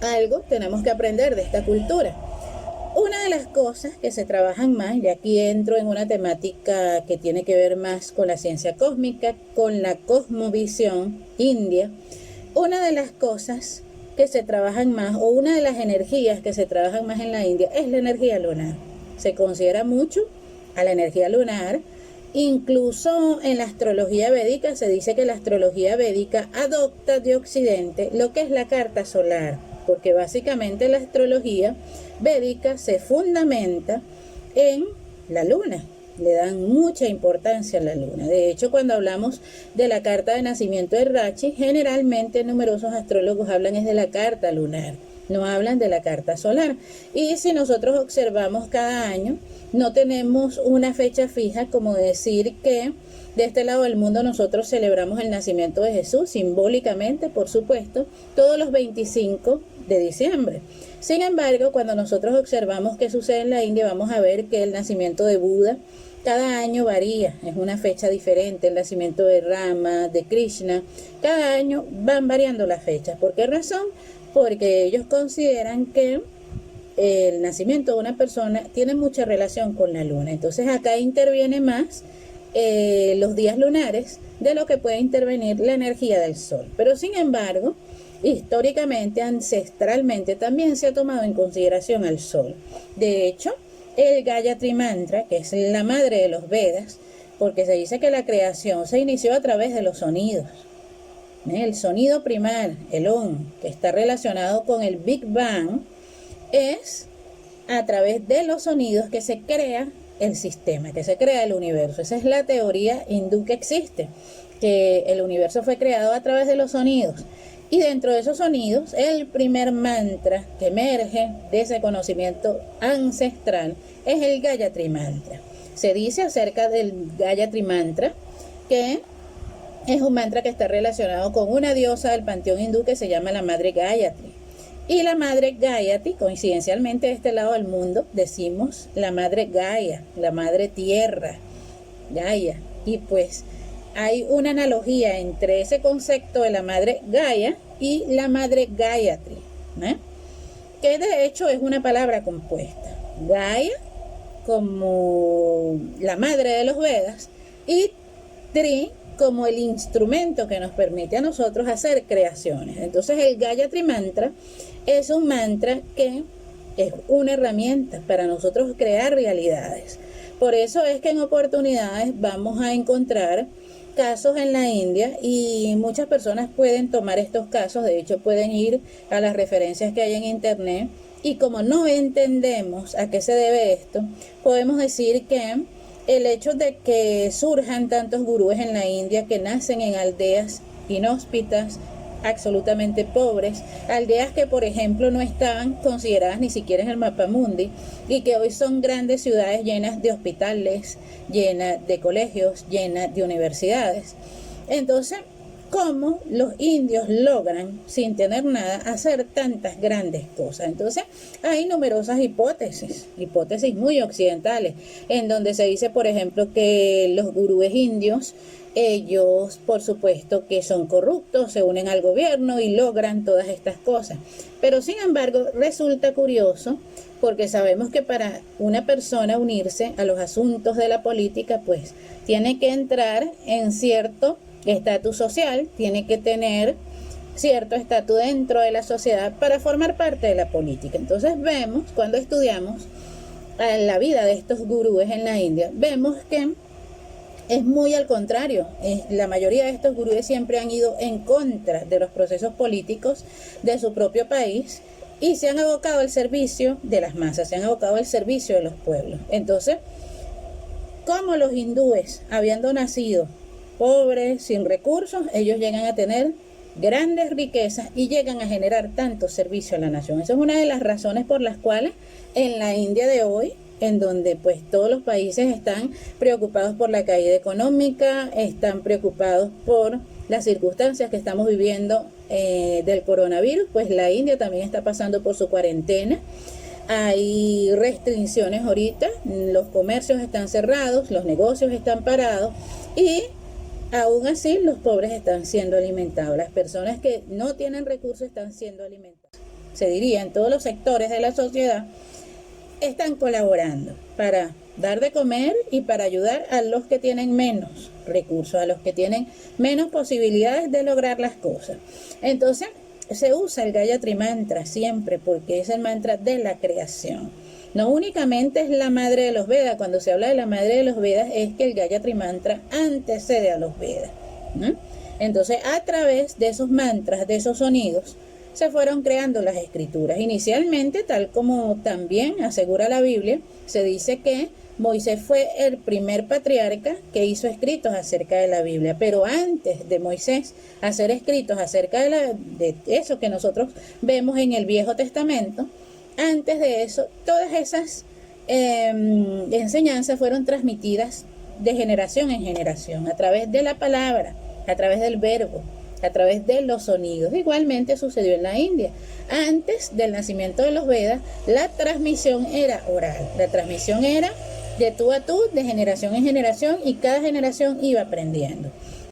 algo tenemos que aprender de esta cultura. Una de las cosas que se trabajan más, y aquí entro en una temática que tiene que ver más con la ciencia cósmica, con la cosmovisión india, una de las cosas que se trabajan más, o una de las energías que se trabajan más en la India, es la energía lunar. Se considera mucho a la energía lunar. Incluso en la astrología védica se dice que la astrología védica adopta de Occidente lo que es la carta solar, porque básicamente la astrología védica se fundamenta en la luna. Le dan mucha importancia a la luna. De hecho, cuando hablamos de la carta de nacimiento de Rachi, generalmente numerosos astrólogos hablan es de la carta lunar, no hablan de la carta solar. Y si nosotros observamos cada año, no tenemos una fecha fija, como decir que de este lado del mundo nosotros celebramos el nacimiento de Jesús, simbólicamente, por supuesto, todos los 25 de diciembre. Sin embargo, cuando nosotros observamos qué sucede en la India, vamos a ver que el nacimiento de Buda cada año varía, es una fecha diferente. El nacimiento de Rama, de Krishna, cada año van variando las fechas. ¿Por qué razón? Porque ellos consideran que el nacimiento de una persona tiene mucha relación con la luna. Entonces acá interviene más los días lunares de lo que puede intervenir la energía del sol. Pero sin embargo, históricamente, ancestralmente, también se ha tomado en consideración al sol. De hecho, el Gayatri Mantra, que es la madre de los Vedas, porque se dice que la creación se inició a través de los sonidos. El sonido primal, el Om, que está relacionado con el Big Bang, es a través de los sonidos que se crea el sistema, que se crea el universo. Esa es la teoría hindú que existe, que el universo fue creado a través de los sonidos. Y dentro de esos sonidos, el primer mantra que emerge de ese conocimiento ancestral es el Gayatri Mantra. Se dice acerca del Gayatri Mantra que es un mantra que está relacionado con una diosa del panteón hindú que se llama la Madre Gayatri. Y la Madre Gayatri, coincidencialmente de este lado del mundo, decimos la Madre Gaia, la Madre Tierra, Gaia. Y pues hay una analogía entre ese concepto de la Madre Gaia y la Madre Gayatri, que de hecho es una palabra compuesta. Gaia como la madre de los Vedas y Tri como el instrumento que nos permite a nosotros hacer creaciones. Entonces el Gayatri Mantra es un mantra que es una herramienta para nosotros crear realidades. Por eso es que en oportunidades vamos a encontrar casos en la India y muchas personas pueden tomar estos casos. De hecho, pueden ir a las referencias que hay en internet, y como no entendemos a qué se debe esto, podemos decir que el hecho de que surjan tantos gurúes en la India que nacen en aldeas inhóspitas, absolutamente pobres, aldeas que por ejemplo no estaban consideradas ni siquiera en el mapa mundi y que hoy son grandes ciudades llenas de hospitales, llenas de colegios, llenas de universidades. Entonces, ¿cómo los indios logran, sin tener nada, hacer tantas grandes cosas? Entonces, hay numerosas hipótesis muy occidentales, en donde se dice, por ejemplo, que los gurúes indios, ellos, por supuesto, que son corruptos, se unen al gobierno y logran todas estas cosas. Pero, sin embargo, resulta curioso, porque sabemos que para una persona unirse a los asuntos de la política, pues, tiene que entrar en cierto estatus social, tiene que tener cierto estatus dentro de la sociedad para formar parte de la política. Entonces vemos, cuando estudiamos la vida de estos gurúes en la India, vemos que es muy al contrario. La mayoría de estos gurúes siempre han ido en contra de los procesos políticos de su propio país y se han abocado al servicio de las masas, se han abocado al servicio de los pueblos. Entonces, como los hindúes, habiendo nacido pobres, sin recursos, ellos llegan a tener grandes riquezas y llegan a generar tanto servicio a la nación. Esa es una de las razones por las cuales en la India de hoy, en donde pues todos los países están preocupados por la caída económica, están preocupados por las circunstancias que estamos viviendo del coronavirus, pues la India también está pasando por su cuarentena. Hay restricciones ahorita, los comercios están cerrados, los negocios están parados y aún así los pobres están siendo alimentados, las personas que no tienen recursos están siendo alimentadas. se diría, en todos los sectores de la sociedad, están colaborando para dar de comer y para ayudar a los que tienen menos recursos, a los que tienen menos posibilidades de lograr las cosas. Entonces, se usa el Gayatri Mantra siempre porque es el mantra de la creación. No únicamente es la madre de los Vedas. Cuando se habla de la madre de los Vedas es que el Gayatri Mantra antecede a los Vedas, ¿no? Entonces, a través de esos mantras, de esos sonidos, se fueron creando las escrituras. Inicialmente, tal como también asegura la Biblia, se dice que Moisés fue el primer patriarca que hizo escritos acerca de la Biblia, pero antes de Moisés hacer escritos acerca de eso que nosotros vemos en el Viejo Testamento, antes de eso, todas esas enseñanzas fueron transmitidas de generación en generación, a través de la palabra, a través del verbo, a través de los sonidos. Igualmente sucedió en la India. Antes del nacimiento de los Vedas, la transmisión era oral. La transmisión era de tú a tú, de generación en generación, y cada generación iba aprendiendo.